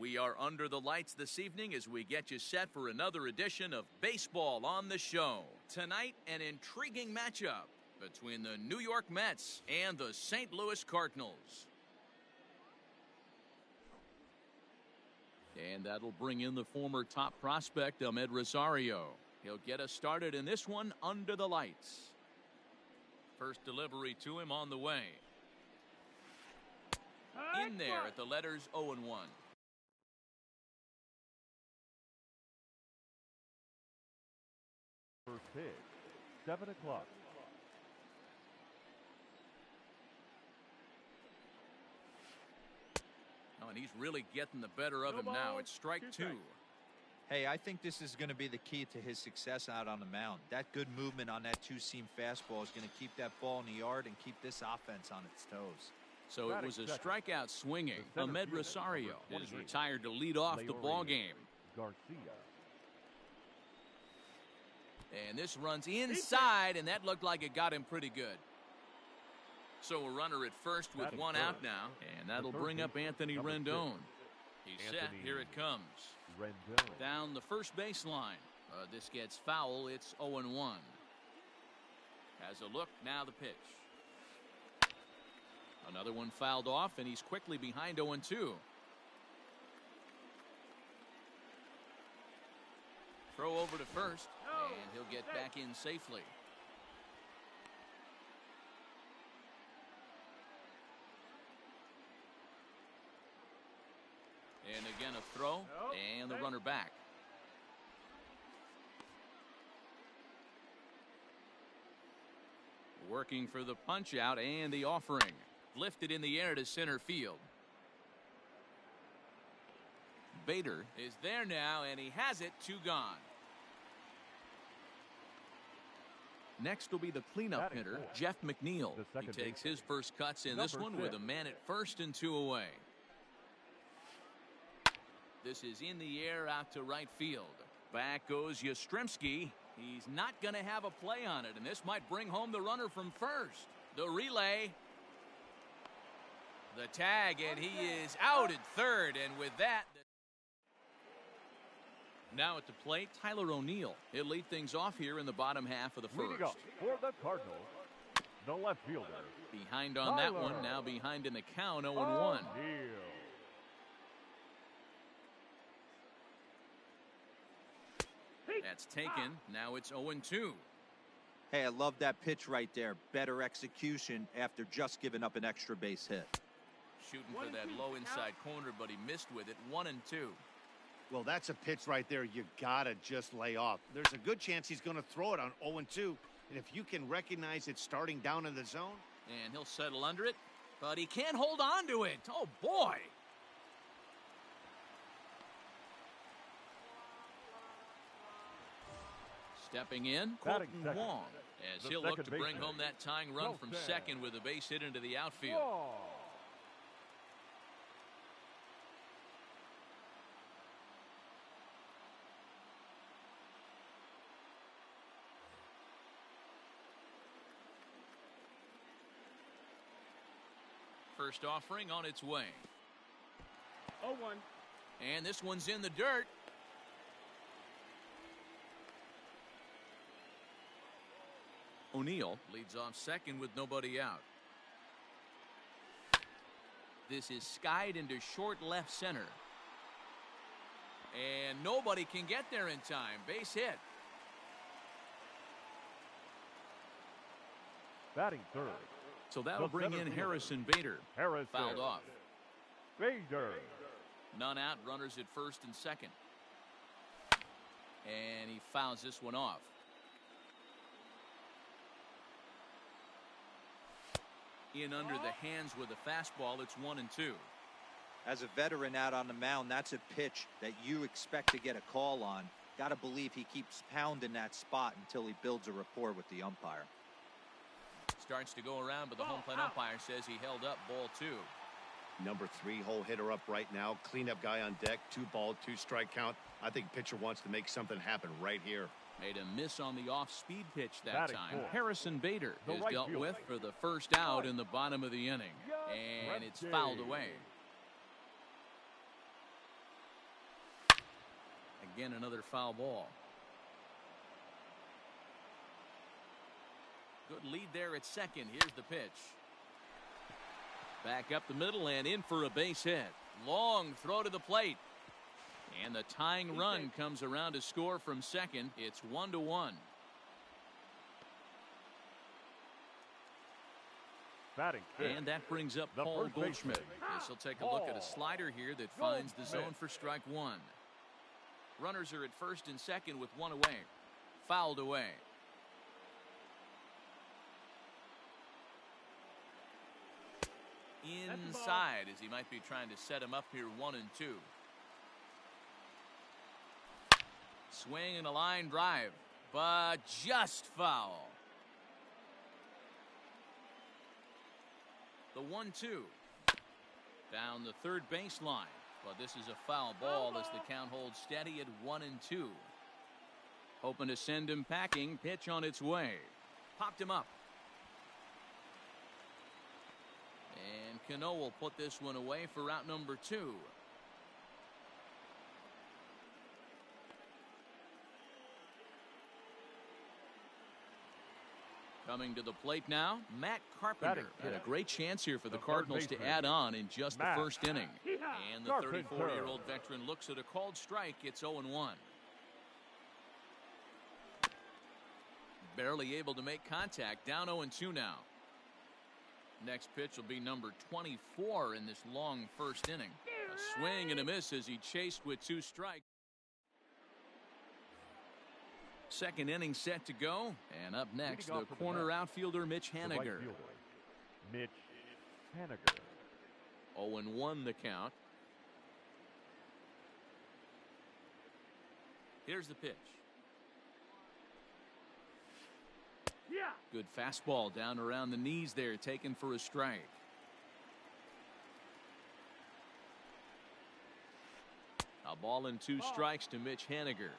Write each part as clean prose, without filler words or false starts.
We are under the lights this evening as we get you set for another edition of Baseball on the Show. Tonight, an intriguing matchup between the New York Mets and the St. Louis Cardinals. And that'll bring in the former top prospect, Amed Rosario. He'll get us started in this one under the lights. First delivery to him on the way. In there at the letters 0-1. First pitch, 7 o'clock. Oh, and he's really getting the better of him now. It's strike two. Hey, I think this is going to be the key to his success out on the mound. That good movement on that two-seam fastball is going to keep that ball in the yard and keep this offense on its toes. So it was a strikeout swinging. Amed Rosario is retired to lead off the ball game. Garcia. And this runs inside, and that looked like it got him pretty good. So a runner at first with one out now, and that'll bring up Anthony Rendon. He's set. Here it comes. Rendon. Down the first baseline. This gets foul. It's 0-1. Has a look. Now the pitch. Another one fouled off, and he's quickly behind 0-2. Throw over to first, and he'll get back in safely. And again a throw, and the runner back. Working for the punch out and the offering. Lifted in the air to center field. Bader is there now, and he has it. 2 gone. Next will be the cleanup hitter, Jeff McNeil. He takes his first cuts in this one with a man at first and 2 away. This is in the air out to right field. Back goes Yastrzemski. He's not going to have a play on it, and this might bring home the runner from first. The relay. The tag, and he is out at third, and with that... Now at the plate, Tyler O'Neill. He'll lead things off here in the bottom half of the first. Leading up for the Cardinals, the left fielder. Behind on that one, now behind in the count, 0-1. That's taken. Now it's 0-2. Hey, I love that pitch right there. Better execution after just giving up an extra base hit. Shooting for that low inside corner, but he missed with it. 1-2. Well, that's a pitch right there you gotta just lay off. There's a good chance he's going to throw it on 0-2, and if you can recognize it starting down in the zone. And he'll settle under it, but he can't hold on to it. Oh, boy. Stepping in, Colton Wong, as he'll look to bring home that tying run from second with a base hit into the outfield. First offering on its way. 0-1. And this one's in the dirt. O'Neill leads off second with nobody out. This is skied into short left center. And nobody can get there in time. Base hit. Batting third. So that'll bring in Harrison Bader. Fouled off. Bader. None out. Runners at first and second. And he fouls this one off. In under the hands with a fastball. It's 1-2. As a veteran out on the mound, that's a pitch that you expect to get a call on. Got to believe he keeps pounding that spot until he builds a rapport with the umpire. Starts to go around, but the home plate umpire says he held up. Ball 2. Number 3 hole hitter up right now. Cleanup guy on deck. 2-ball, 2-strike count. I think pitcher wants to make something happen right here. Made a miss on the off-speed pitch that time. Harrison Bader is right dealt with for the first out in the bottom of the inning. And it's fouled away. Again, another foul ball. Good lead there at second. Here's the pitch. Back up the middle and in for a base hit. Long throw to the plate. And the tying run comes around to score from second. It's 1-1. Batting fifth. And that brings up The Paul first Goldschmidt. baseman. This will take a look at a slider here that finds the zone for strike one. Runners are at first and second with one away. Fouled away. Inside, as he might be trying to set him up here 1-2. Swing and a line drive, but just foul. The 1-2 down the third baseline, but this is a foul ball as the count holds steady at 1-2. Hoping to send him packing. Pitch on its way. Popped him up. And Cano will put this one away for out number 2. Coming to the plate now, Matt Carpenter. And a great chance here for the Cardinals to add on in just the first inning. And the 34-year-old veteran looks at a called strike. It's 0-1. Barely able to make contact. Down 0-2 now. Next pitch will be number 24 in this long first inning. A swing and a miss as he chased with 2 strikes. Second inning set to go. And up next, the corner outfielder Mitch Haniger. Mitch Haniger. 0-1 the count. Here's the pitch. Good fastball down around the knees there, taken for a strike. A ball and 2 strikes to Mitch Haniger.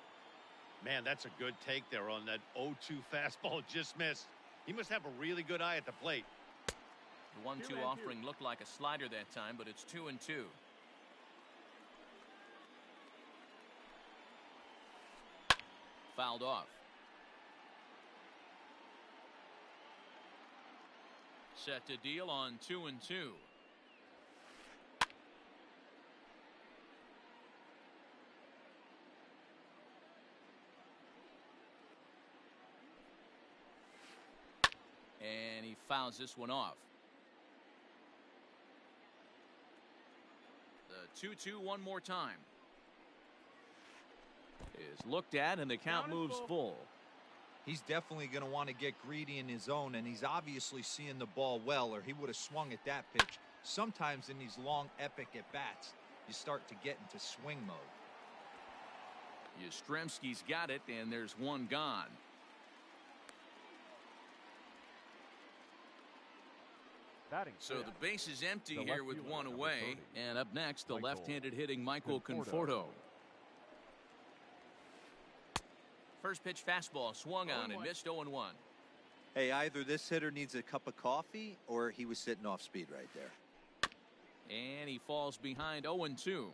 Man, that's a good take there on that 0-2 fastball. Just missed. He must have a really good eye at the plate. The 1-2 offering looked like a slider that time, but it's 2-2. Fouled off. Set to deal on 2-2. And he fouls this one off. The 2-2 one more time. Is looked at and the count moves full. He's definitely going to want to get greedy in his zone, and he's obviously seeing the ball well, or he would have swung at that pitch. Sometimes in these long, epic at-bats, you start to get into swing mode. Yastrzemski's got it, and there's one gone. So the base is empty here with one away. And up next, the left-handed hitting Michael Conforto. First pitch fastball swung on and missed 0-1. Hey, either this hitter needs a cup of coffee or he was sitting off speed right there. And he falls behind 0-2.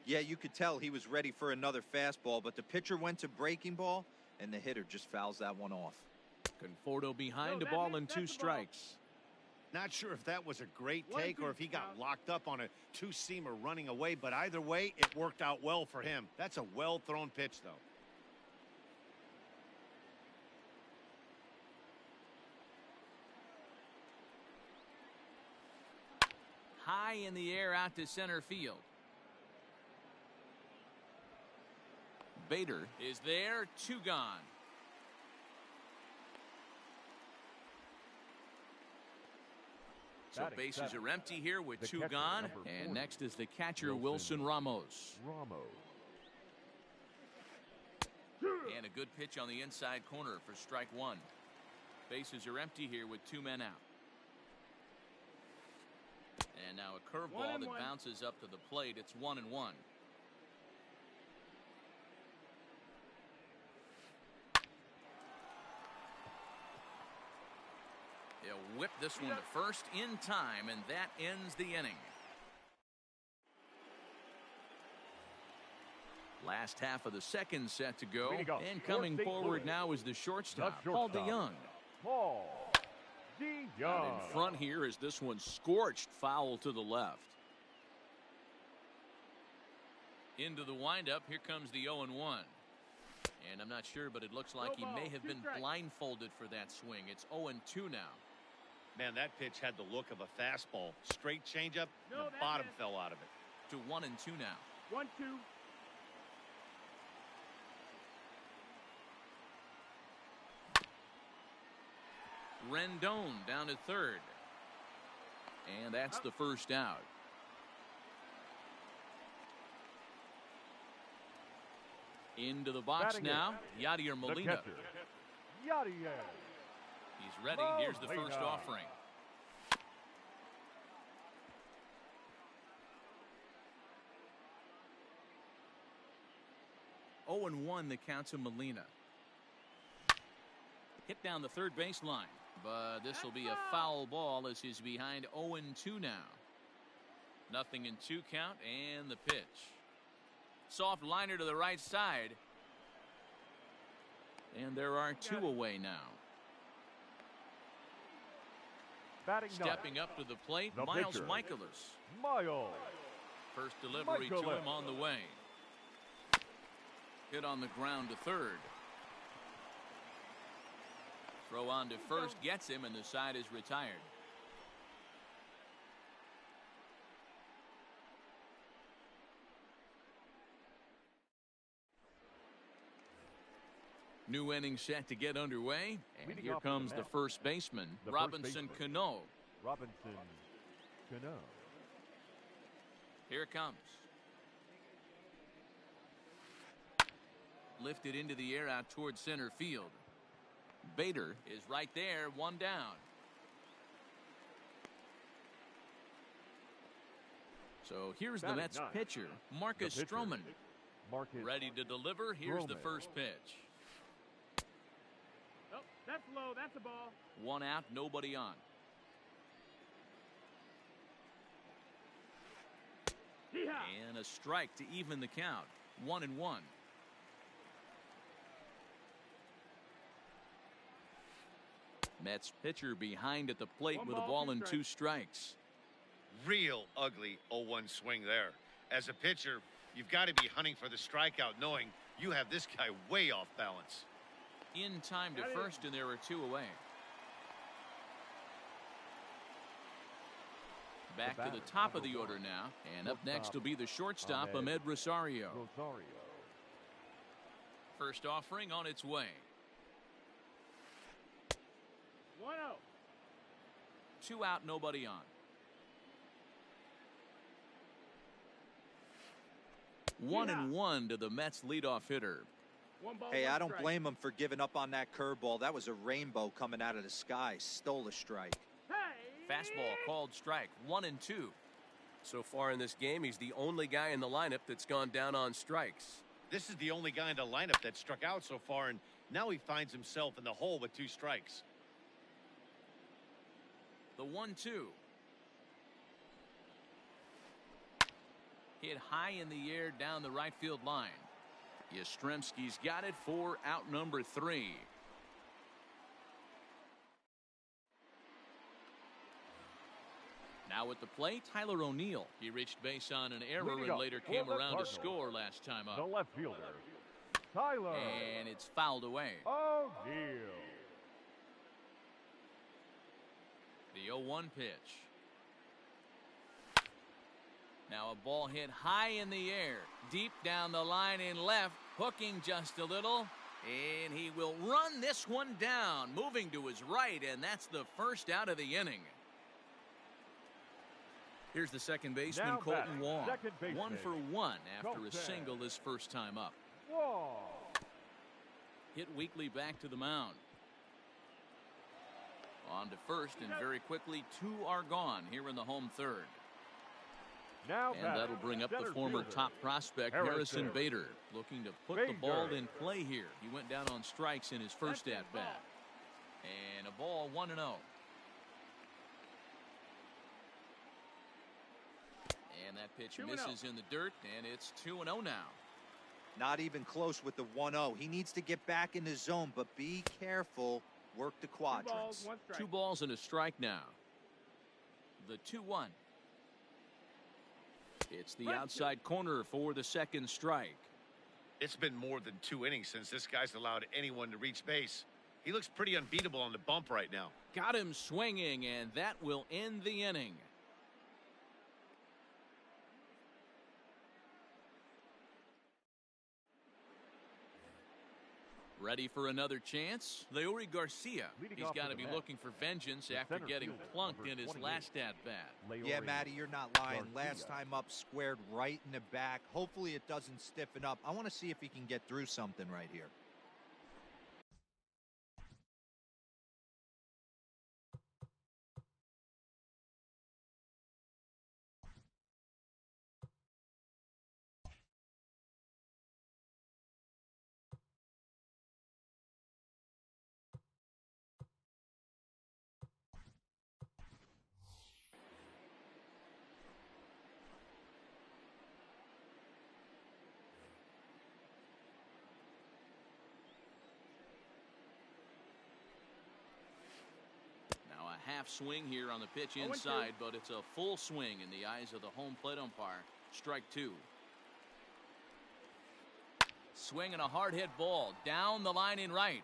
Yeah, you could tell he was ready for another fastball, but the pitcher went to breaking ball, and the hitter just fouls that one off. Conforto behind a ball and 2 strikes. Not sure if that was a great take or if he got locked up on a 2-seamer running away, but either way, it worked out well for him. That's a well-thrown pitch, though. High in the air out to center field. Bader is there, 2 gone. So bases are empty here with 2 gone. And next is the catcher, Wilson Ramos. And a good pitch on the inside corner for strike 1. Bases are empty here with 2 men out. And now a curveball that bounces up to the plate. It's 1-1. He'll whip this one to first in time, and that ends the inning. Last half of the second set to go. Way to go. And coming forward now is the shortstop, Paul DeYoung. Paul Out DeYoung. in front here is this one scorched foul to the left. Into the windup, here comes the 0-1. And I'm not sure, but it looks like he may have been blindfolded for that swing. It's 0-2 now. Man, that pitch had the look of a fastball. Straight changeup, the bottom fell out of it. To 1-2 now. 1-2. Rendon down to third. And that's the first out. Into the box Batting now, it. Yadier The Molina. catcher. Yadier. He's ready. Here's the first Molina. offering. Oh, and 1 the count to Molina. Hit down the third baseline, but this will be a foul ball as he's behind 0-2 now. Nothing in 2 count, and the pitch. Soft liner to the right side. And there are 2 away now. Batting Stepping up to the plate, The Miles pitcher. Michaelis. Miles. First delivery to Michaelis. him on the way. Hit on the ground to third. Throw on to first gets him, and the side is retired. New inning set to get underway, and Leading here off to the comes the mound. first baseman, The first Robinson baseman. Cano. Robinson Cano. Here it comes. Lifted into the air out towards center field. Bader is right there, 1 down. So here's the Batting Mets ninth. pitcher, Marcus The pitcher. Stroman. Marcus. Ready to deliver. Here's the Stroman. first pitch. Oh, that's low. That's a ball. 1 out, nobody on. Yeehaw. And a strike to even the count. 1-1. Mets pitcher behind at the plate One with a ball, ball 2 and 2 strikes. Real ugly 0-1 swing there. As a pitcher, you've got to be hunting for the strikeout, knowing you have this guy way off balance. In time to Got it. first, and there are 2 away. Back to the batter, top of the number order 1. now. And up next Shortstop, will be the shortstop, Ahmed Ahmed Rosario. Rosario. First offering on its way. 1-0. 2 out, nobody on. 1-1 to the Mets leadoff hitter. 1 ball. Hey, 1 I don't strike. blame him for giving up on that curveball. That was a rainbow coming out of the sky. Stole a strike. Hey. Fastball called strike. 1-2. So far in this game, he's the only guy in the lineup that's gone down on strikes. This is the only guy in the lineup that struck out so far, and now he finds himself in the hole with 2 strikes. The 1-2. Hit high in the air down the right field line. Yastrzemski's got it for out number 3. Now at the plate, Tyler O'Neill. He reached base on an error Leading and up later for came the around to Cardinals. score last time The up. left fielder. Tyler. And it's fouled away. O'Neill. The 0-1 pitch. Now a ball hit high in the air, deep down the line in left, hooking just a little, and he will run this one down, moving to his right, and that's the first out of the inning. Here's the second baseman, Now Colton batting, Wong. second baseman, 1 for 1 after a Colton. single his first time up. Whoa. Hit weakly back to the mound. On to first, and very quickly 2 are gone here in the home third. Now And batting, that'll bring up the center former fielder. top prospect, Harrison. Harrison Bader, looking to put the ball Bader. in play here. He went down on strikes in his first That's a at-bat. And a ball 1-0. And that pitch 2-0. misses in the dirt, and it's 2-0 now. Not even close with the 1-0. He needs to get back in the zone, but be careful. Work the 2 balls, quadrants. 1 strike. 2 balls and a strike now. The 2-1. It's the outside corner for the second strike. It's been more than 2 innings since this guy's allowed anyone to reach base. He looks pretty unbeatable on the bump right now. Got him swinging, and that will end the inning. Ready for another chance? Leori Garcia. Leading He's off got for to the be Mets, looking for vengeance the after center getting fielder, plunked number in his 28. last at-bat. Yeah, Matty, you're not lying. Last Garcia. time up, squared right in the back. Hopefully it doesn't stiffen up. I want to see if he can get through something right here. Now a half swing here on the pitch inside, but it's a full swing in the eyes of the home plate umpire. Strike 2. Swinging a hard hit ball down the line in right,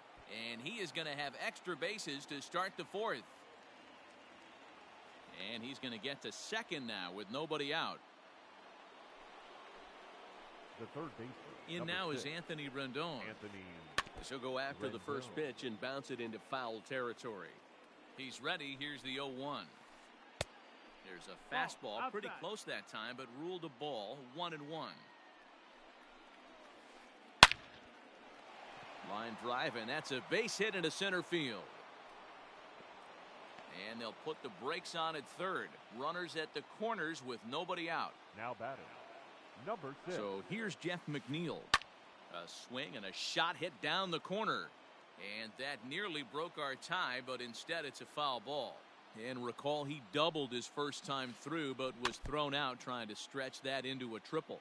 and he is going to have extra bases to start the 4th. And he's going to get to second now with nobody out. The third baseman. In number now 6, is Anthony Rendon. Anthony. She'll go after the first Rendon. pitch and bounce it into foul territory. He's ready. Here's the 0-1. There's a fastball outside. pretty close that time, but ruled a ball. 1-1. Line drive, and that's a base hit into center field. And they'll put the brakes on at third. Runners at the corners with nobody out. Now batting. Number 6. So here's Jeff McNeil. A swing and a shot hit down the corner. And that nearly broke our tie, but instead it's a foul ball. And recall, he doubled his first time through, but was thrown out trying to stretch that into a triple.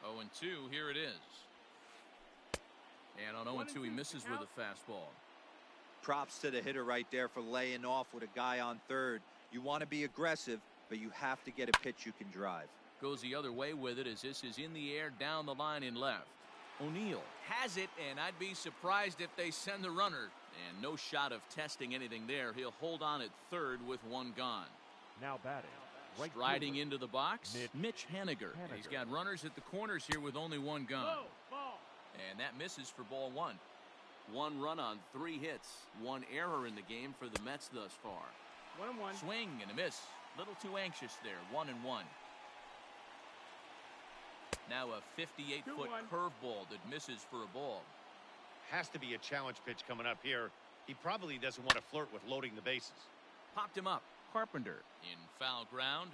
0-2, here it is. And on 0-2, he misses with a fastball. Props to the hitter right there for laying off with a guy on third. You want to be aggressive, but you have to get a pitch you can drive. Goes the other way with it as this is in the air down the line in left. O'Neill has it, and I'd be surprised if they send the runner. And no shot of testing anything there. He'll hold on at third with 1 gone. Now batting. Right Striding fielder. into the box, Mitch Haniger. Haniger. He's got runners at the corners here with only 1 gone. Whoa, ball. And that misses for ball 1. 1 run on 3 hits. 1 error in the game for the Mets thus far. 1-1. Swing and a miss. Little too anxious there. 1-1. Now a 58-foot 2-1. curveball that misses for a ball. Has to be a challenge pitch coming up here. He probably doesn't want to flirt with loading the bases. Popped him up. Carpenter in foul ground.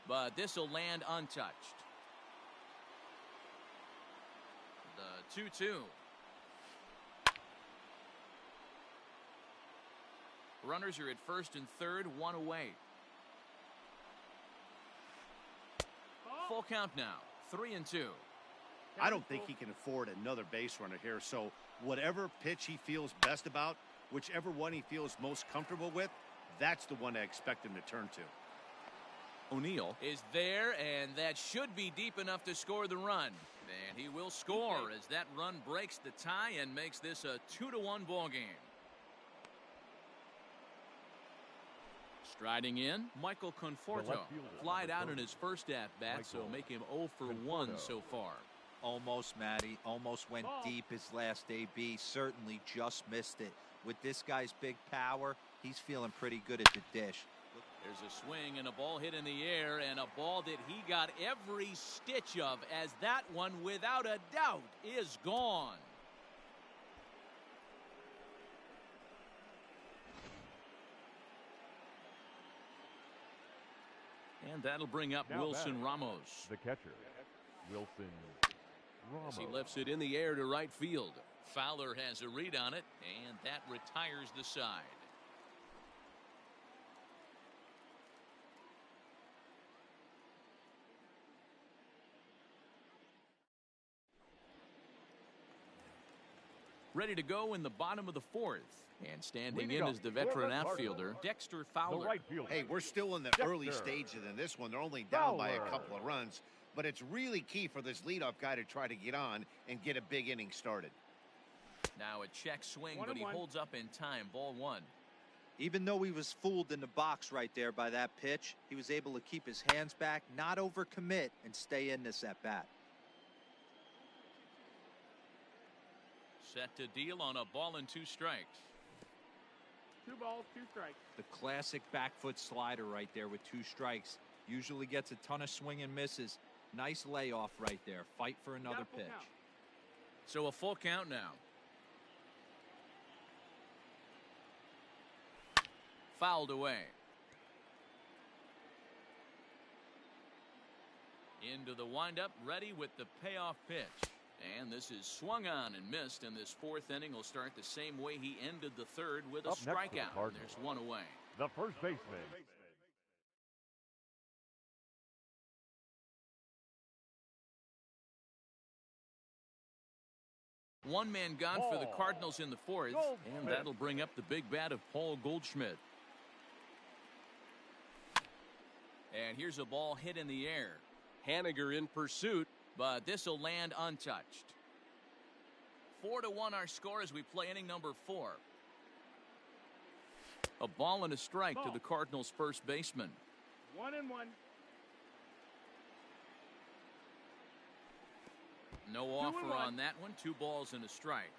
But this will land untouched. The 2-2. Runners are at first and third, 1 away. Full count now. 3-2. I don't think he can afford another base runner here, so whatever pitch he feels best about, whichever one he feels most comfortable with, that's the one I expect him to turn to. O'Neill is there, and that should be deep enough to score the run. And he will score as that run breaks the tie and makes this a 2-1 ball game. Striding in, Michael Conforto. left fielder, Flied number out in 30. his first at-bat, so Michael make him 0 for 1 Conforto. so far. Almost, Matty. Almost went Ball. deep his last AB. Certainly just missed it. With this guy's big power, he's feeling pretty good at the dish. There's a swing and a ball hit in the air, and a ball that he got every stitch of, as that one, without a doubt, is gone. And that'll bring up Now Wilson batting. Ramos. The catcher. Wilson Ramos. As he lifts it in the air to right field. Fowler has a read on it, and that retires the side. Ready to go in the bottom of the fourth. And standing Leading in up is the veteran for the outfielder, Dexter The Fowler. right fielder. Hey, we're still in the early stages in this one. They're only down by a couple of runs, but it's really key for this leadoff guy to try to get on and get a big inning started. Now a check swing, but he 1-1. holds up in time. Ball one. Even though he was fooled in the box right there by that pitch, he was able to keep his hands back, not overcommit, and stay in this at bat. Set to deal on a ball and 2 strikes. 2 balls, 2 strikes. The classic back foot slider right there with 2 strikes. Usually gets a ton of swing and misses. Nice layoff right there. Fight for another full pitch. count. So a full count now. Fouled away. Into the windup, ready with the payoff pitch. And this is swung on and missed, and this 4th inning will start the same way he ended the 3rd with a Up next for the strikeout. Cardinals. There's 1 away. The first baseman. One man gone for the Cardinals in the 4th, and that'll bring up the big bat of Paul Goldschmidt. And here's a ball hit in the air. Haniger in pursuit. But this will land untouched. 4-1 our score as we play inning number 4. A ball and a strike to the Cardinals' first baseman. 1-1. No offer on that one. 2 balls and a strike.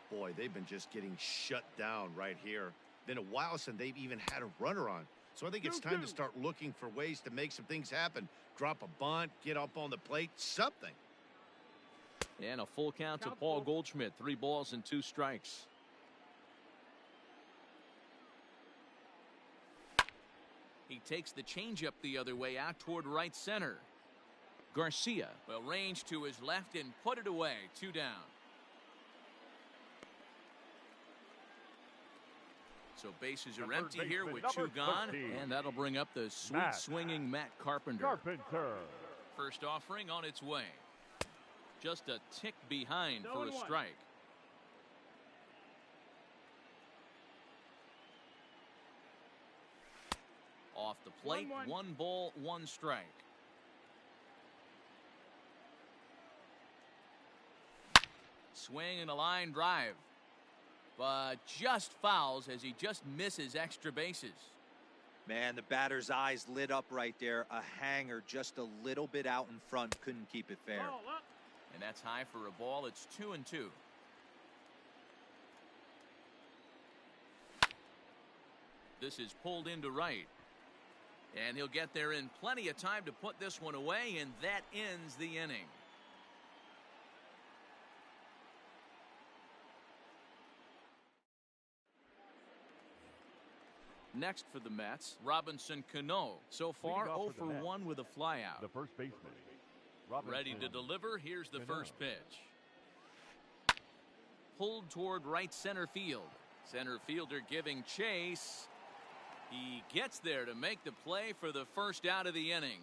Boy, they've been just getting shut down right here. Been a while since they've even had a runner on. So I think it's time to start looking for ways to make some things happen. Drop a bunt, get up on the plate, something. And a full count to Paul Goldschmidt. 3 balls and 2 strikes. He takes the changeup the other way out toward right center. Garcia will range to his left and put it away. 2 down. So bases are empty here with 2 gone, and that'll bring up the sweet swinging Matt Carpenter. First offering on its way. Just a tick behind for a strike. Off the plate, 1 ball, 1 strike. Swing and a line drive. But just fouls as he just misses extra bases. Man, the batter's eyes lit up right there. A hanger just a little bit out in front. Couldn't keep it fair. Ball up. And that's high for a ball. It's 2-2. This is pulled into right. And he'll get there in plenty of time to put this one away, and that ends the inning. Next for the Mets, Robinson Cano. So far, 0 for 1 with a flyout. The first baseman. Ready to deliver. Here's the first pitch. Pulled toward right center field. Center fielder giving chase. He gets there to make the play for the first out of the inning.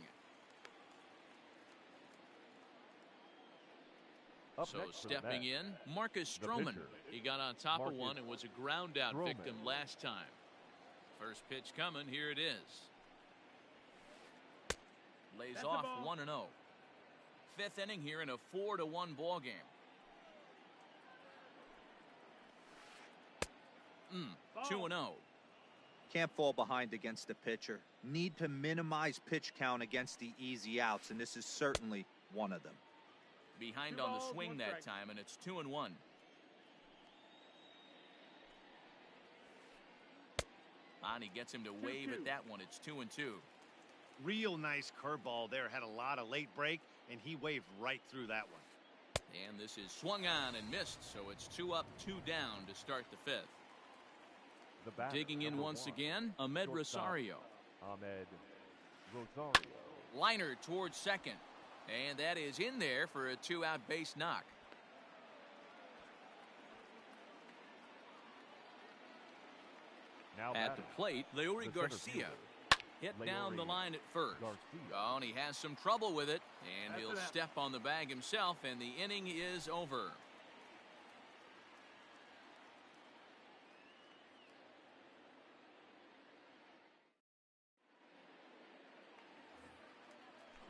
So stepping in, Marcus Stroman. He got on top of one and was a ground out victim last time. First pitch coming. Here it is. Lays off 1-0. 5th inning here in a 4-1 ball game. 2-0. Can't fall behind against the pitcher. Need to minimize pitch count against the easy outs, and this is certainly one of them. Behind on the swing that time, and it's 2-1. Bonnie gets him to wave at that one. It's 2-2. Real nice curveball there. Had a lot of late break, and he waved right through that one. And this is swung on and missed, so it's 2 up, 2 down to start the 5th. Digging in once again, Ahmed Rosario. Ahmed Rosario. Liner towards second. And that is in there for a 2-out base knock. Now at the plate, Leury Garcia. Hit down the line at first. Oh, and he has some trouble with it. And he'll step on the bag himself, and the inning is over.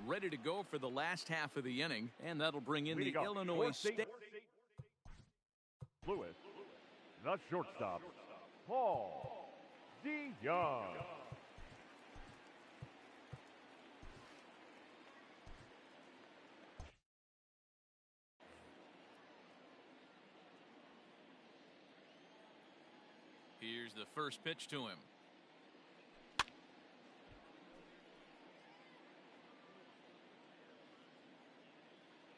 ready to go for the last half of the inning, and that'll bring in the Illinois State. Lewis, the shortstop, Paul DeYoung. Here's the first pitch to him.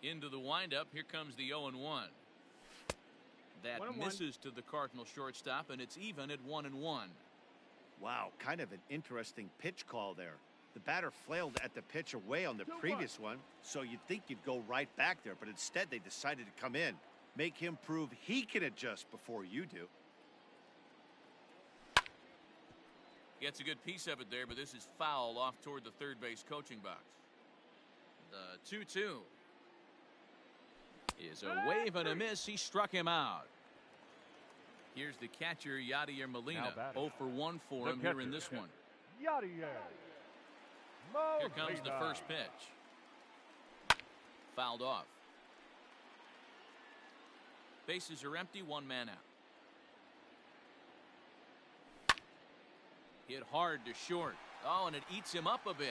Into the windup. Here comes the 0-1. That misses to the Cardinal shortstop, and it's even at 1-1. Wow, kind of an interesting pitch call there. The batter flailed at the pitch away on the previous one, so you'd think you'd go right back there, but instead they decided to come in. Make him prove he can adjust before you do. Gets a good piece of it there, but this is foul off toward the third base coaching box. The 2-2 is a wave and a miss. He struck him out. Here's the catcher, Yadier Molina. 0 for 1 for him here in this one. Yadier Molina. Here comes the first pitch. Fouled off. Bases are empty, one man out. Hit hard to short. Oh, and it eats him up a bit.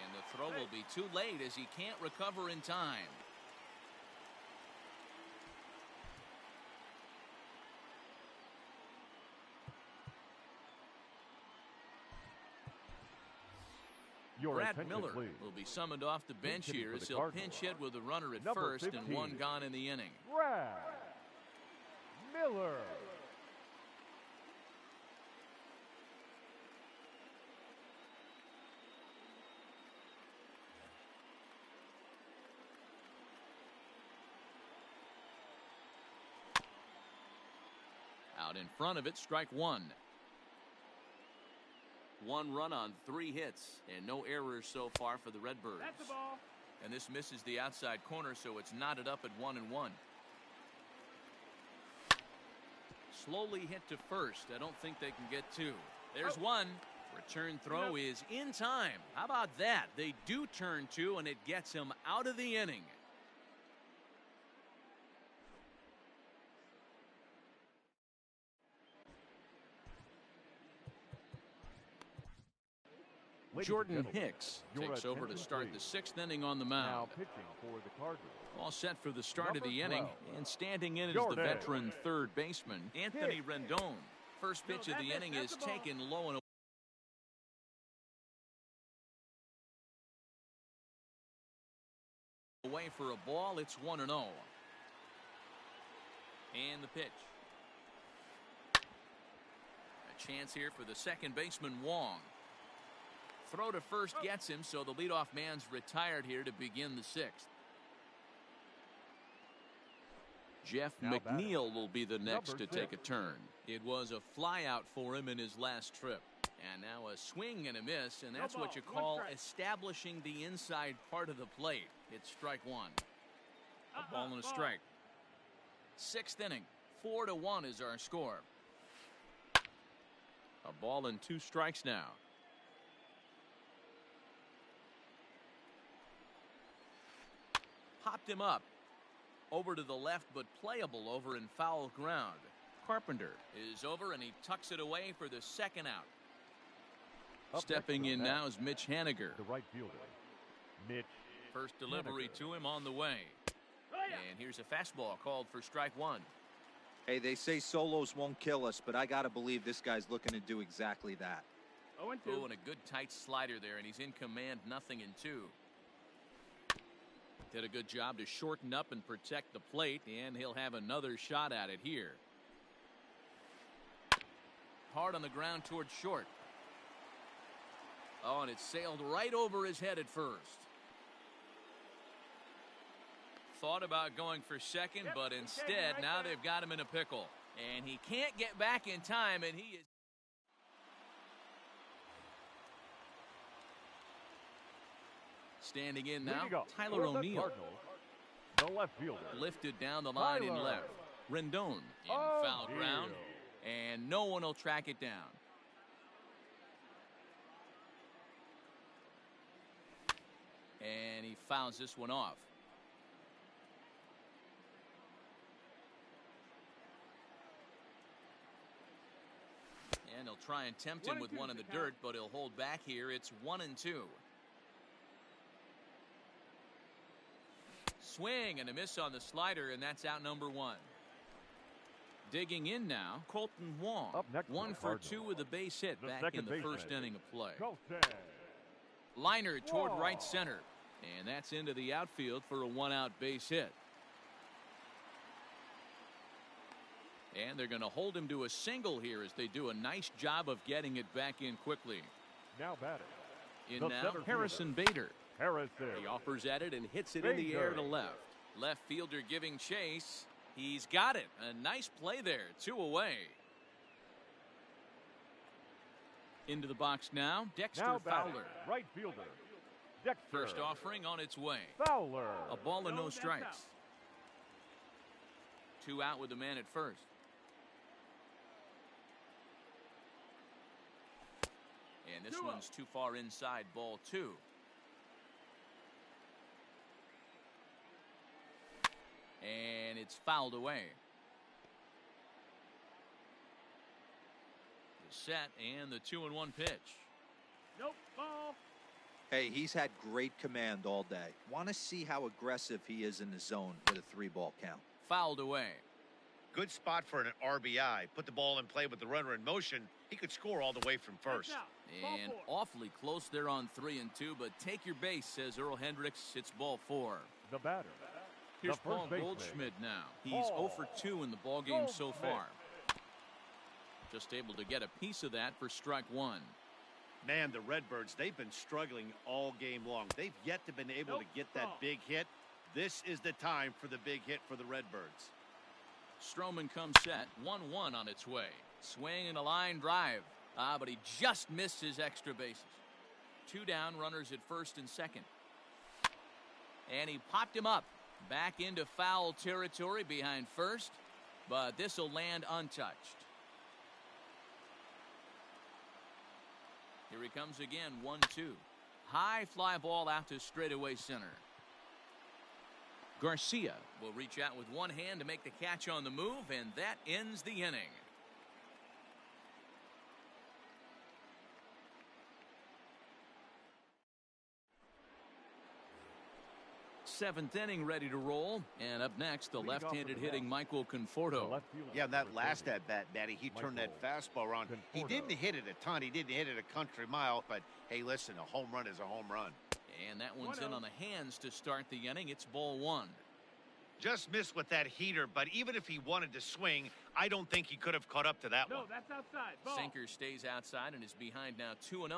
And the throw will be too late as he can't recover in time. Brad Miller will be summoned off the bench here as he'll pinch hit with a runner at first and one gone in the inning. Brad Miller. Out in front of it, strike one. 1 run on 3 hits and no errors so far for the Redbirds. That's the ball. And this misses the outside corner, so it's knotted up at 1-1. Slowly hit to first. I don't think they can get 2. There's one. Return throw is in time. How about that? They do turn 2, and it gets him out of the inning. Jordan Hicks takes over to start the 6th inning on the mound. Now pitching for the Cardinals. All set for the start of the inning, and standing in is Jordan. the veteran third baseman, Anthony Rendon. First pitch of the inning is taken low and away for a ball. It's 1-0. And the pitch. A chance here for the second baseman, Wong. Throw to first gets him, so the leadoff man's retired here to begin the 6th. Jeff McNeil will be the next to take a turn. It was a flyout for him in his last trip. And now a swing and a miss, and that's what you call establishing the inside part of the plate. It's strike one. A ball and a strike. 6th inning. 4-1 is our score. A ball and 2 strikes now. Hopped him up. Over to the left, but playable over in foul ground. Carpenter is over, and he tucks it away for the 2nd out. Stepping in now is Mitch Haniger. The right fielder, Mitch. First delivery to him on the way. And here's a fastball called for strike one. Hey, they say solos won't kill us, but I got to believe this guy's looking to do exactly that. 0-2. Oh, and a good tight slider there, and he's in command, 0-2. Did a good job to shorten up and protect the plate, and he'll have another shot at it here. Hard on the ground towards short. Oh, and it sailed right over his head at first. Thought about going for second, but instead, now they've got him in a pickle. And he can't get back in time, and he is... Standing in now, Tyler O'Neill. The left fielder. Lifted down the line in left. Rendon in foul ground, and no one will track it down. And he fouls this one off. And he'll try and tempt him with one in the dirt, but he'll hold back here. It's 1-2. Swing and a miss on the slider, and that's out number one. Digging in now, Colton Wong. Up next, 1 for 2 with a base hit back in the first inning of play. Liner toward right center, and that's into the outfield for a 1-out base hit. And they're going to hold him to a single here as they do a nice job of getting it back in quickly. Now batting. In The now, center Harrison Bader. Harrison. He offers at it and hits it in the air to left. Left fielder giving chase. He's got it. A nice play there. 2 away. Into the box now, Dexter Now batting. Fowler. Right fielder. Dexter. First offering on its way. Fowler. A ball and no No, that's strikes. out. 2 out with the man at first. And this 2-0. one's too far inside, ball 2. And it's fouled away. The set and the 2-1 pitch. Nope, ball. Hey, he's had great command all day. Want to see how aggressive he is in the zone with a 3-ball count. Fouled away. Good spot for an RBI. Put the ball in play with the runner in motion. He could score all the way from first. That's out. Ball And 4. awfully close there on 3 and 2, but take your base, says Earl Hendricks. It's ball 4. The batter. Here's The first Paul baseman. Goldschmidt now. He's Paul 0 for 2 in the ball game so Goldschmidt. far. Just able to get a piece of that for strike 1. Man, the Redbirds, they've been struggling all game long. They've yet to been able Nope, to get that ball. big hit. This is the time for the big hit for the Redbirds. Stroman comes set. 1-1 on its way. Swing and a line drive. But he just missed his extra bases. 2 down, runners at first and second. And he popped him up. Back into foul territory behind first. But this will land untouched. Here he comes again, 1-2. High fly ball out to straightaway center. Garcia will reach out with one hand to make the catch on the move, and that ends the inning. 7th inning ready to roll. And up next, the left-handed hitting Michael Conforto. Yeah, that last at-bat, Matty, he turned that fastball around. He didn't hit it a ton. He didn't hit it a country mile. But, hey, listen, a home run is a home run. And that one's in on the hands to start the inning. It's ball 1. Just missed with that heater, but even if he wanted to swing, I don't think he could have caught up to that No, one. that's outside. Ball. Sinker stays outside and is behind now 2-0.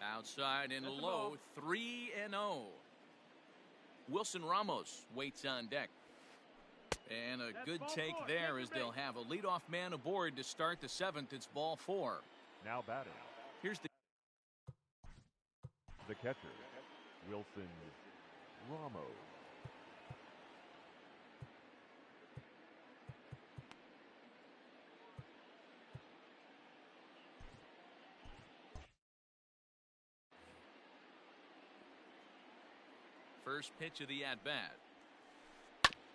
Outside and That's a low, ball. 3-0. Wilson Ramos waits on deck. And a That's good ball take 4. there Take as your they'll base. have a leadoff man aboard to start the 7th. It's ball 4. Now batting. Here's the catcher, Wilson Ramos. first pitch of the at-bat.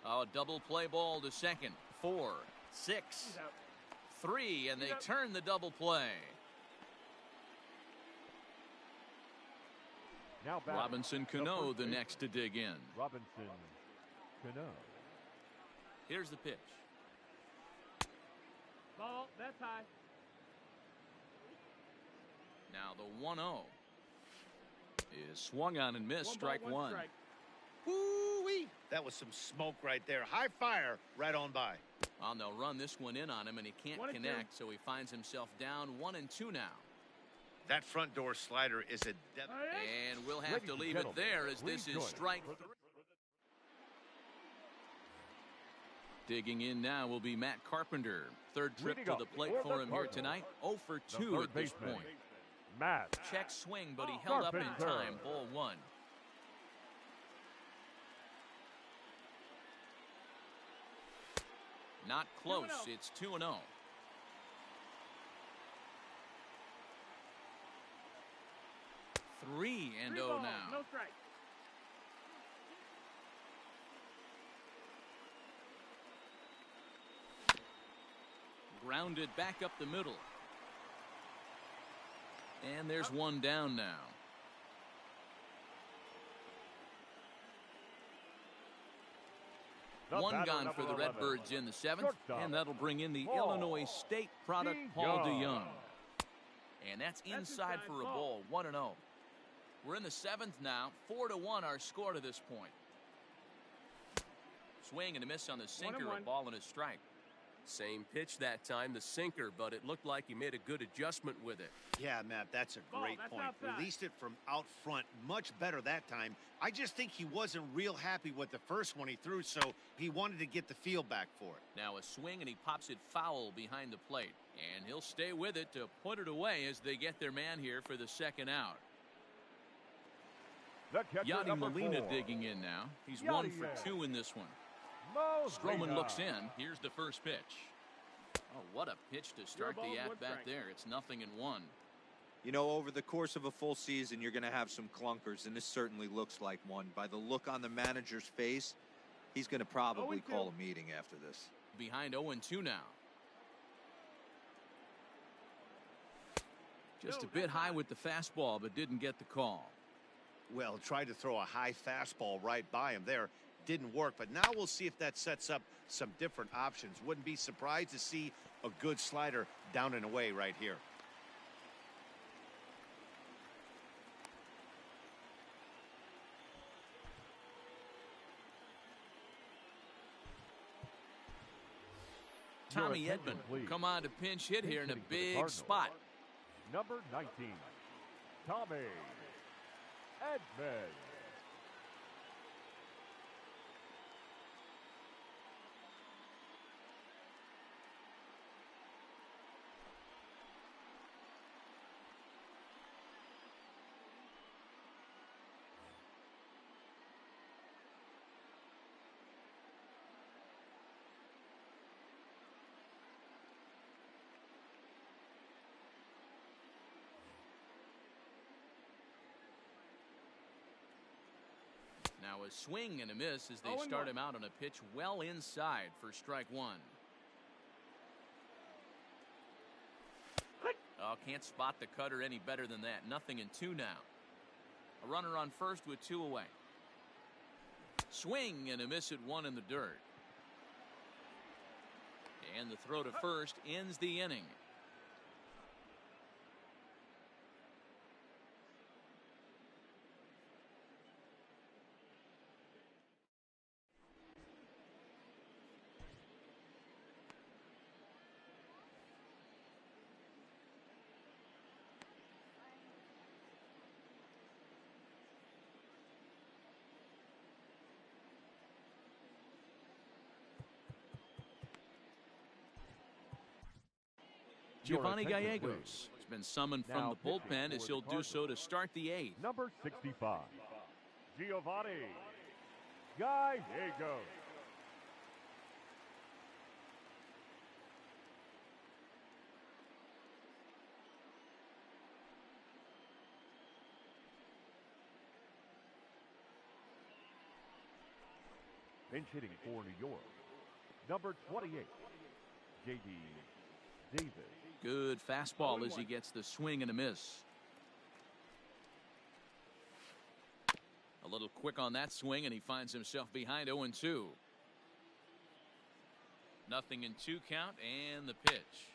Oh, double play ball to second. 4, 6, He's out. 3, and they He's up. turn the double play. Now batting. Robinson the Cano first the baseman. next to dig in. Robinson Cano. Here's the pitch. Ball. That's high. Now the 1-0 is swung on and missed. Strike Ball, one. strike. Woo-wee. That was some smoke right there. High fire right on by. Well, they'll run this one in on him, and he can't 1-2. connect, so he finds himself down 1-2 now. That front door slider is a death. All right. And we'll have Ladies to and leave it gentlemen, there as this please is join us strike for 3. Digging in now will be Matt Carpenter. Third trip Leading to up the plate for for the him here Cardinals, tonight. 0 for the 2 third at this baseman, point. Matt. Check swing, but he held up in Carpenter. time. Ball 1. Not close. 2-0. It's 2-0. 3-0 balls, now. no strike. Grounded back up the middle. And there's one down now. One gone for the Redbirds in the 7th, and that'll bring in the Illinois State product, Paul DeYoung. And that's inside for a ball, 1-0. We're in the 7th now, 4-1 our score to this point. Swing and a miss on the sinker, a ball and a strike. Same pitch that time, the sinker, but it looked like he made a good adjustment with it. Yeah, Matt, that's a great point. Outside. Released it from out front much better that time. I just think he wasn't real happy with the first one he threw, so he wanted to get the feel back for it. Now a swing, and he pops it foul behind the plate. And he'll stay with it to put it away as they get their man here for the second out. Yadi Molina digging in now. He's 1 for 2 in this one. Stroman looks in. Here's the first pitch. Oh, what a pitch to start the at-bat there. It's 0-1. You know, over the course of a full season, you're going to have some clunkers, and this certainly looks like one. By the look on the manager's face, he's going to probably call a meeting after this. Behind 0-2 now. Just a bit high with the fastball, but didn't get the call. Well, tried to throw a high fastball right by him there. Didn't work, but now we'll see if that sets up some different options. Wouldn't be surprised to see a good slider down and away right here. Tommy Edman will come on to pinch hit here in a big spot. Number 19, Tommy Edman. Now a swing and a miss as they start him out on a pitch well inside for strike 1. Oh, can't spot the cutter any better than that. 0-2 now. A runner on first with 2 away. Swing and a miss at 1 in the dirt. And the throw to first ends the inning. Giovanni Gallegos has been summoned from the bullpen as he'll do so to start the 8th. Number 65, Giovanni Gallegos. Pinch hitting for New York, number 28, J.D. Davis. Good fastball as he gets the swing and a miss. A little quick on that swing, and he finds himself behind 0-2. 0-2 count, and the pitch.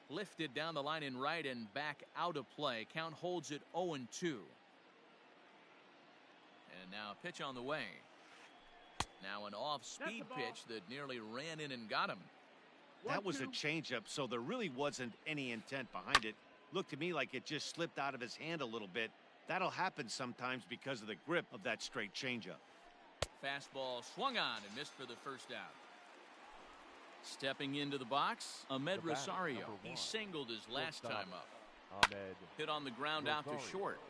Lifted down the line in right and back out of play. Count holds it 0-2. And now a pitch on the way. Now an off-speed pitch that nearly ran in and got him. That was a changeup, so there really wasn't any intent behind it. Looked to me like it just slipped out of his hand a little bit. That'll happen sometimes because of the grip of that straight changeup. Fastball swung on and missed for the first out. Stepping into the box, Ahmed Rosario. He singled his last time up. Hit on the ground out to short.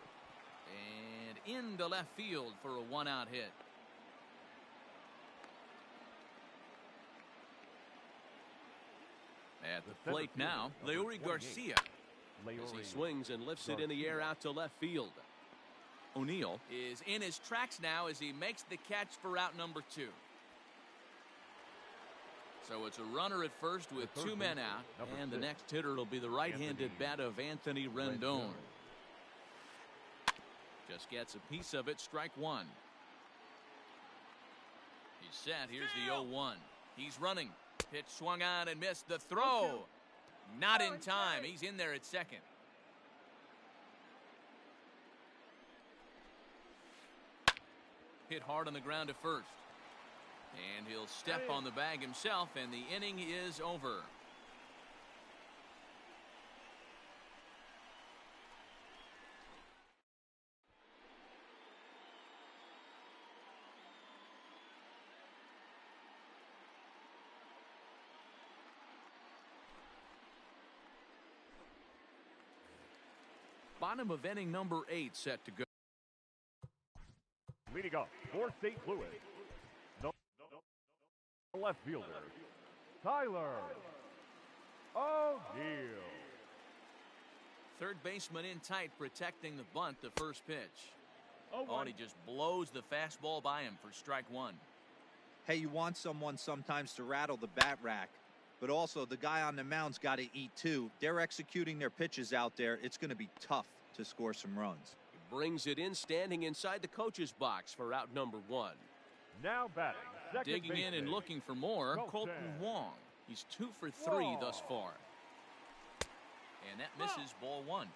And into left field for a 1-out hit. At the plate now, Leury Garcia. As he swings and lifts it in the air out to left field. O'Neal is in his tracks now as he makes the catch for out number 2. So it's a runner at first with 2 men out, and the next hitter will be the right-handed bat of Anthony Rendon. Just gets a piece of it, strike 1. He's set. Here's the 0-1. He's running. Pitch swung on and missed. The throw. Not in time. He's in there at second. Hit hard on the ground to first. And he'll step on the bag himself, and the inning is over. Bottom of inning number 8 set to go. Leading off for St. Louis, the left fielder, Tyler O'Neal. Third baseman in tight, protecting the bunt, the first pitch. Oh, and he just blows the fastball by him for strike 1. Hey, you want someone sometimes to rattle the bat rack, but also the guy on the mound's got to eat too. They're executing their pitches out there. It's going to be tough to score some runs. Brings it in, standing inside the coach's box for out number 1. Now batting, second Digging in baseman, and looking for more, Colton Wong. He's 2 for 3 thus far. And that misses, ball 1.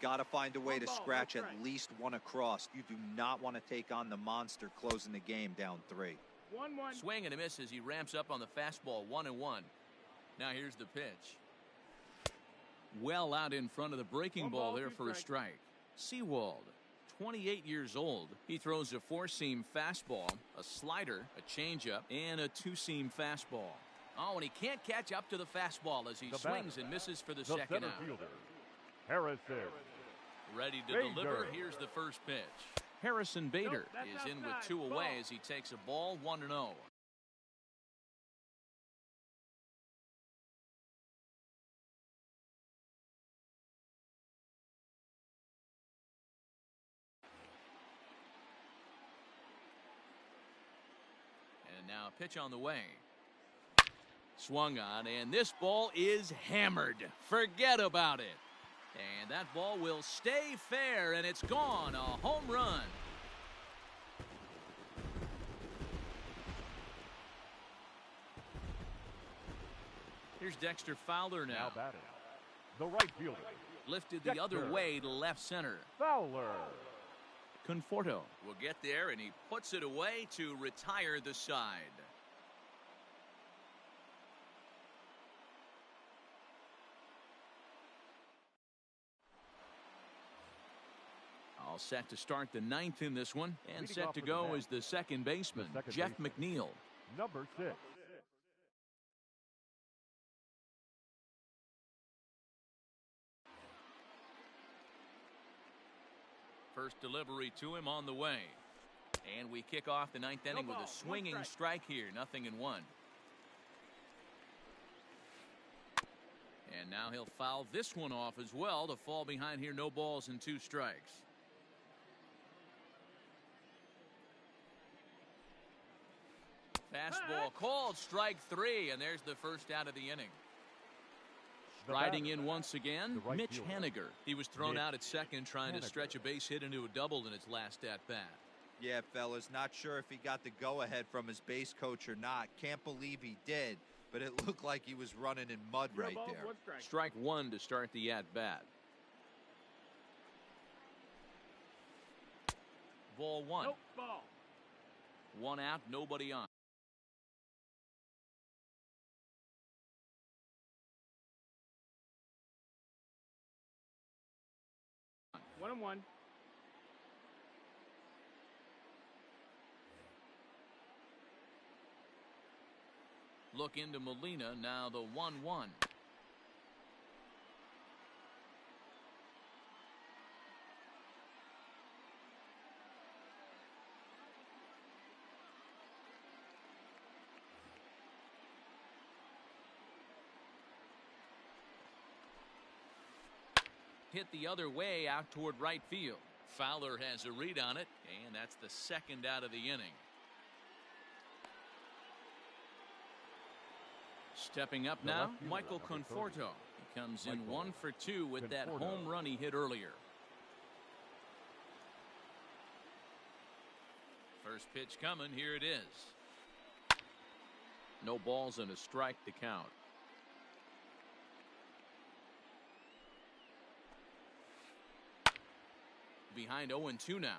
Got to find a way to scratch at least one across. You do not want to take on the monster closing the game down 3. 1-1. Swing and a miss as he ramps up on the fastball, 1-1. Now here's the pitch. Well out in front of the breaking ball there for a strike. Seawald, 28 years old. He throws a 4-seam fastball, a slider, a changeup, and a 2-seam fastball. Oh, and he can't catch up to the fastball as he swings and misses for the second center out. fielder, Harrison. Ready to Bader. deliver. Here's the first pitch. Harrison Bader is in with 2 away as he takes a ball, 1-0. And now a pitch on the way. Swung on, and this ball is hammered. Forget about it. And that ball will stay fair, and it's gone. A home run. Here's Dexter Fowler now. Now batting, the right fielder, Lifted the other way to left center. Fowler. Conforto will get there, and he puts it away to retire the side. All set to start the 9th in this one, and Leading set off to for the go Mets, is the second baseman, second Jeff baseman. McNeil. Number 6. First delivery to him on the way. And we kick off the 9th inning with a swinging strike here, 0-1. And now he'll foul this one off as well to fall behind here, no balls and 2 strikes. Fastball called, strike 3, and there's the first out of the inning. Riding in once again, right Mitch fielder. Haniger. He was thrown Mitch out at second trying to Haniger. stretch a base hit into a double in his last at-bat. Yeah, fellas, not sure if he got the go-ahead from his base coach or not. Can't believe he did, but it looked like he was running in mud right there. Strike 1 to start the at-bat. Ball 1. Nope, ball. 1 out, nobody on. 1-1. Look into Molina, now the 1-1. Hit the other way out toward right field. Fowler has a read on it, and that's the second out of the inning. Stepping up now, Michael Conforto. He comes in 1 for 2 with that home run he hit earlier. First pitch coming, here it is. No balls and a strike to count. Behind 0-2 now.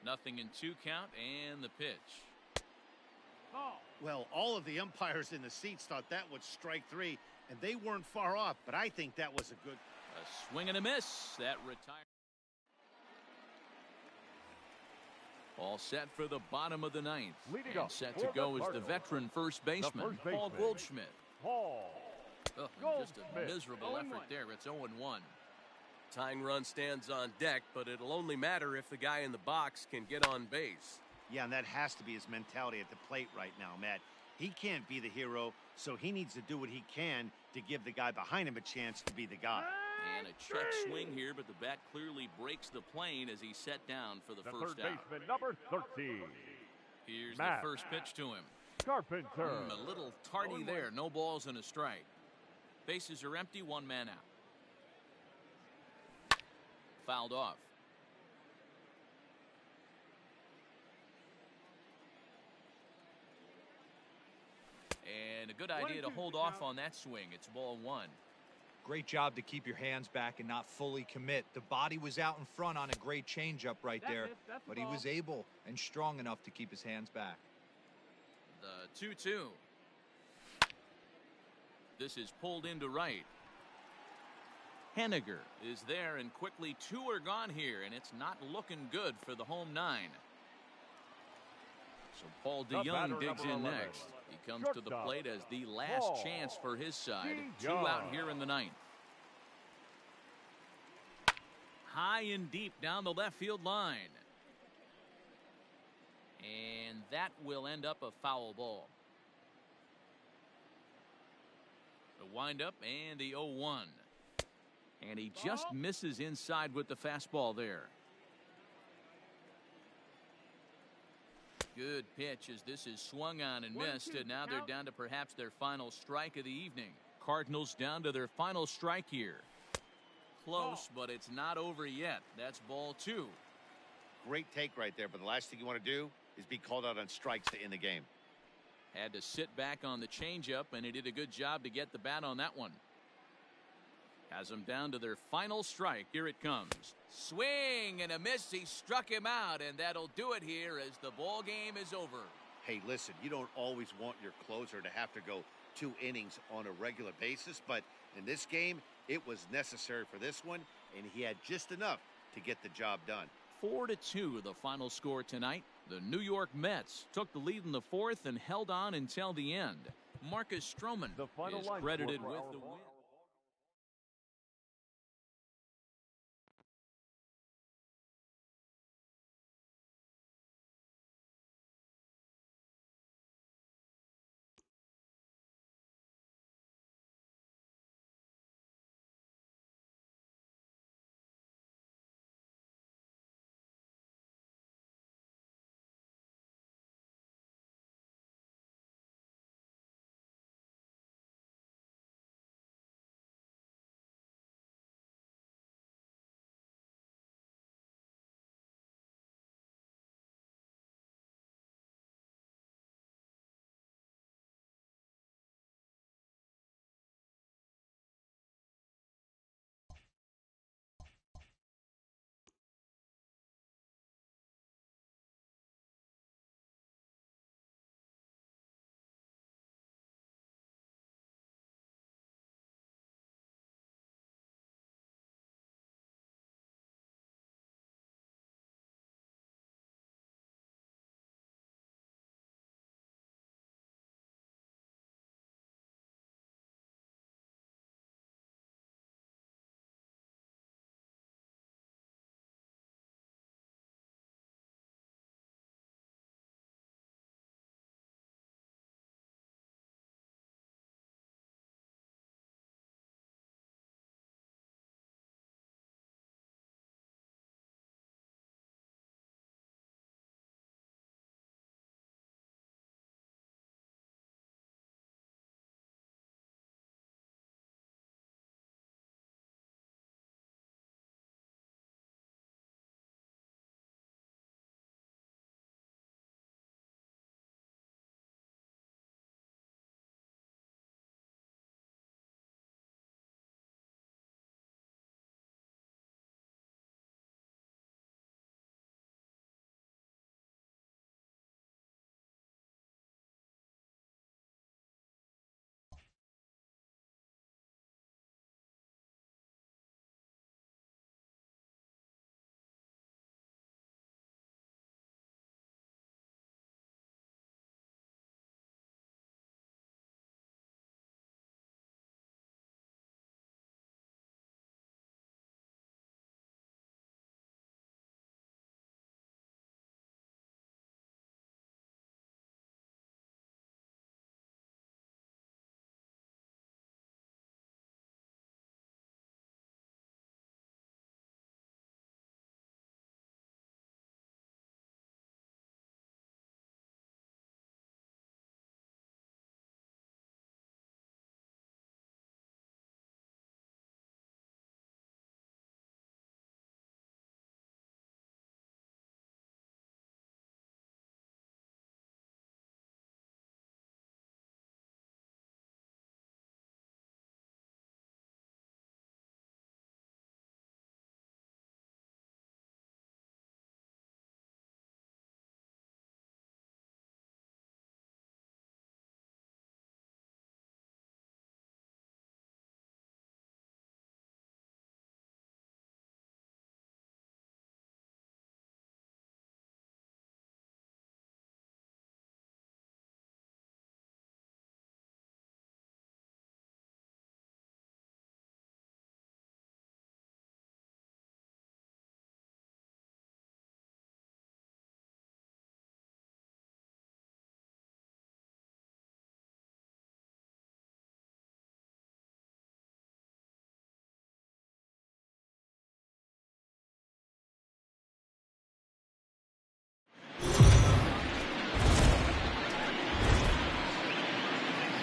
Nothing in 2 count, and the pitch. Well, all of the umpires in the seats thought that was strike 3, and they weren't far off, but I think that was a good... A swing and a miss. That retired. All set for the bottom of the 9th. Leading And up set for to the go is the Cardinals, veteran first baseman, Paul Goldschmidt. Paul Oh, just a Goldschmidt. miserable 0-1. effort there. It's 0-1. Tying run stands on deck, but it'll only matter if the guy in the box can get on base. Yeah, and that has to be his mentality at the plate right now, Matt. He can't be the hero, so he needs to do what he can to give the guy behind him a chance to be the guy. And a check swing here, but the bat clearly breaks the plane as he's set down for the The first third out. baseman, number 13, Here's Matt the first pitch to him. Carpenter. A little tardy there. No balls and a strike. Bases are empty, 1 man out. Fouled off. And a good idea to 1-2 hold the off count. on that swing. It's ball 1. Great job to keep your hands back and not fully commit. The body was out in front on a great changeup right That's there, it. That's the but he ball. was able and strong enough to keep his hands back. The 2-2. This is pulled into right. Henniger is there, and quickly 2 are gone here, and it's not looking good for the home 9. So Paul The DeYoung batter, digs number in 11. next. He comes to the Shortstop, plate as the last Paul chance for his side. 2 DeYoung. out here in the 9th. High and deep down the left field line. And that will end up a foul ball. The windup and the 0-1. And he just misses inside with the fastball there. Good pitch as this is swung on and 1-2 missed, and now they're count. down to perhaps their final strike of the evening. Cardinals down to their final strike here. Close, but it's not over yet. That's ball 2. Great take right there, but the last thing you want to do is be called out on strikes to end the game. Had to sit back on the changeup, and he did a good job to get the bat on that one. Has them down to their final strike. Here it comes. Swing and a miss. He struck him out, and that'll do it here as the ball game is over. Hey, listen, you don't always want your closer to have to go 2 innings on a regular basis, but in this game, it was necessary for this one, and he had just enough to get the job done. 4-2 the final score tonight. The New York Mets took the lead in the 4th and held on until the end. Marcus Stroman The final is line credited score for with our the ball. win.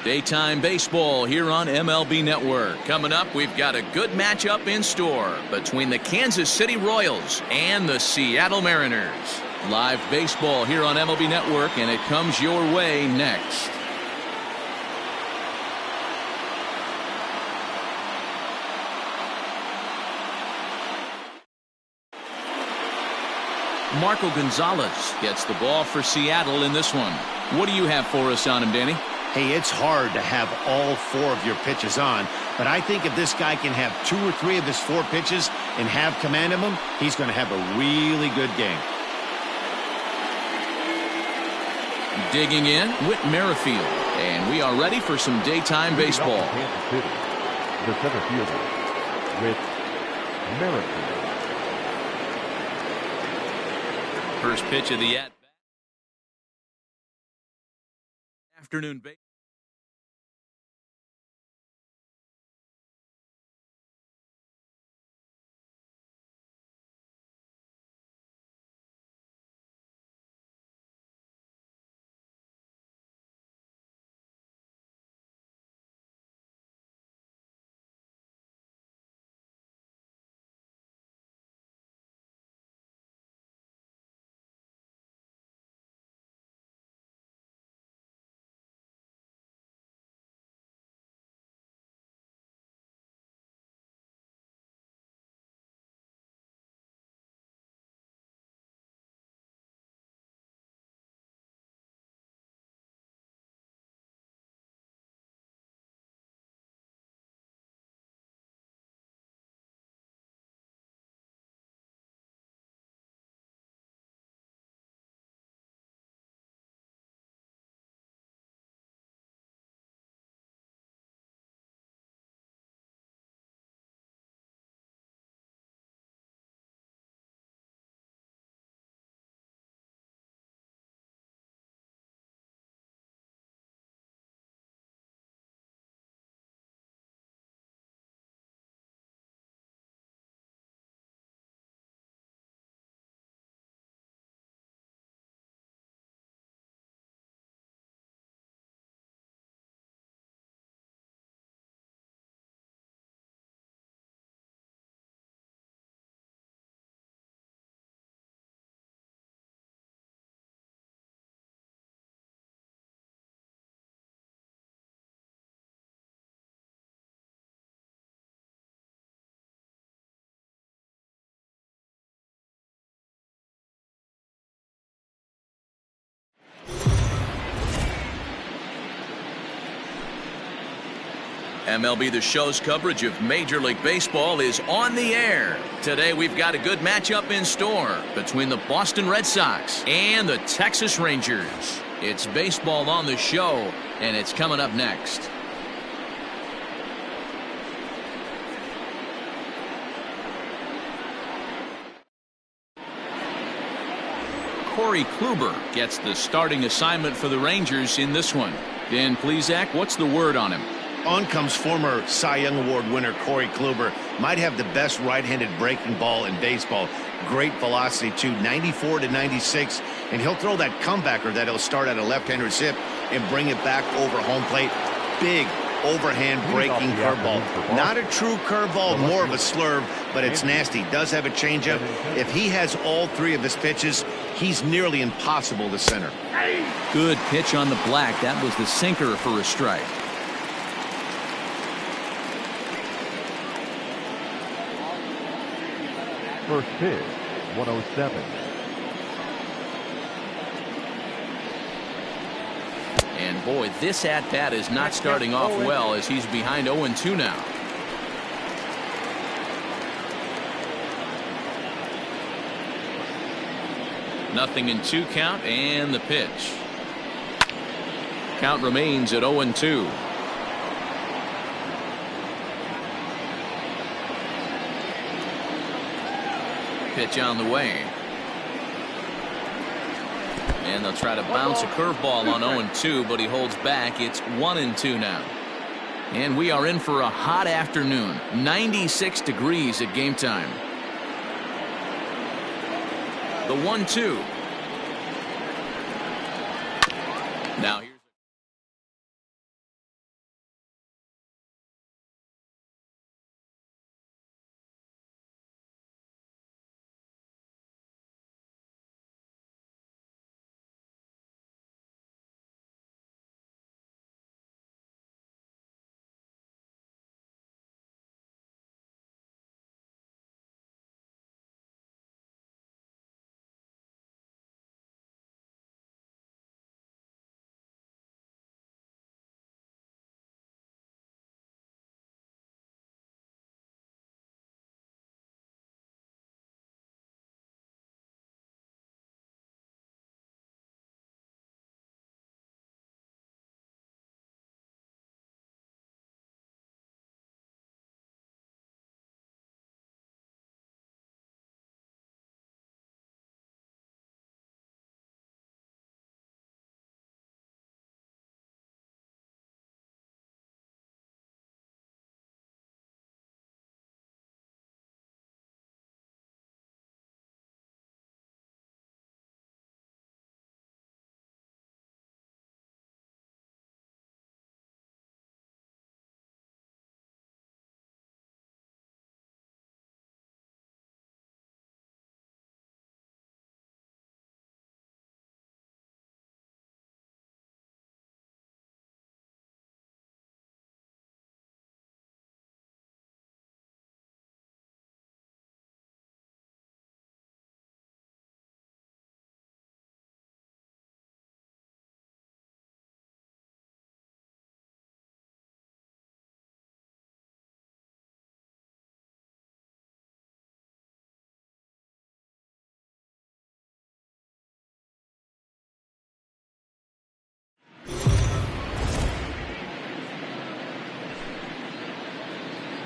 Daytime baseball here on MLB Network. Coming up, we've got a good matchup in store between the Kansas City Royals and the Seattle Mariners. Live baseball here on MLB Network, and it comes your way next. Marco Gonzalez gets the ball for Seattle in this one. What do you have for us on him, Danny? Hey, it's hard to have all 4 of your pitches on, but I think if this guy can have 2 or 3 of his 4 pitches and have command of them, he's going to have a really good game. Digging in, Whit Merrifield, and we are ready for some daytime baseball. Kansas City, the center fielder, Whit Merrifield. First pitch of the afternoon baseball. MLB The Show's coverage of Major League Baseball is on the air. Today we've got a good matchup in store between the Boston Red Sox and the Texas Rangers. It's baseball on the show, and it's coming up next. Corey Kluber gets the starting assignment for the Rangers in this one. Dan Plesac, what's the word on him? On comes former Cy Young Award winner Corey Kluber. Might have the best right-handed breaking ball in baseball. Great velocity, too, 94 to 96. And he'll throw that comebacker that he'll start at a left-hander's hip and bring it back over home plate. Big overhand breaking curveball. Not a true curveball, more of a slurve, but it's nasty. Does have a changeup. If he has all 3 of his pitches, he's nearly impossible to center. Good pitch on the black. That was the sinker for a strike. First pitch, 107. And boy, this at-bat is not starting off well as he's behind 0-2 now. Nothing in 2 count, and the pitch. Count remains at 0-2. Pitch on the way. And they'll try to bounce a curveball on 0-2, but he holds back. It's 1-2 now. And we are in for a hot afternoon. 96 degrees at game time. The 1-2. Now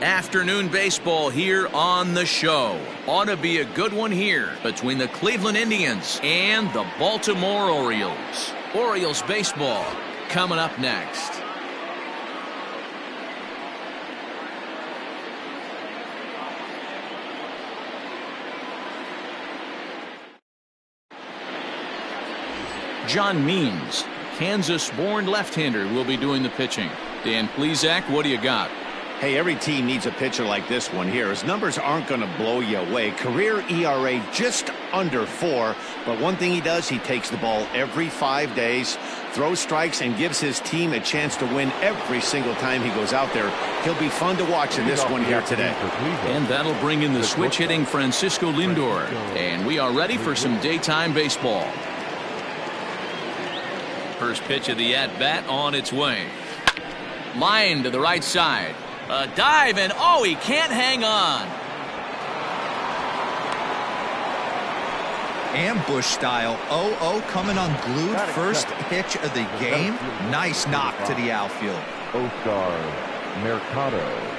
Afternoon baseball here on the show. Ought to be a good one here between the Cleveland Indians and the Baltimore Orioles. Orioles baseball coming up next. John Means, Kansas-born left-hander, will be doing the pitching. Dan Plesac, what do you got? Hey, every team needs a pitcher like this one here. His numbers aren't going to blow you away. Career ERA just under 4. But one thing he does, he takes the ball every 5 days, throws strikes, and gives his team a chance to win every single time he goes out there. He'll be fun to watch in this one here today. And that'll bring in the switch-hitting Francisco Lindor. And we are ready for some daytime baseball. First pitch of the at-bat on its way. Line to the right side. A dive, and oh, he can't hang on. Ambush style. 0-0 coming unglued. First pitch of the game. Nice knock to the outfield. Oscar Mercado.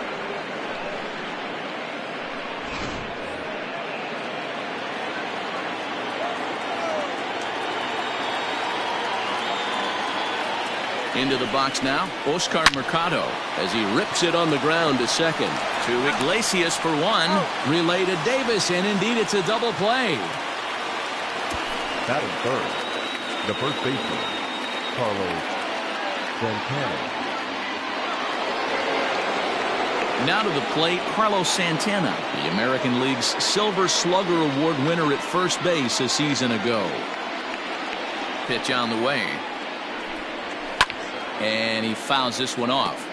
Into the box now, Oscar Mercado, as he rips it on the ground to second. To Iglesias for one. Relay to Davis, and indeed it's a double play. Batting third, the first baseman, Carlos Santana. Now to the plate, Carlos Santana, the American League's Silver Slugger Award winner at first base a season ago. Pitch on the way. And he fouls this one off.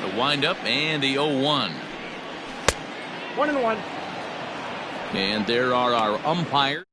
The windup and the 0-1. 1-1. And there are our umpires.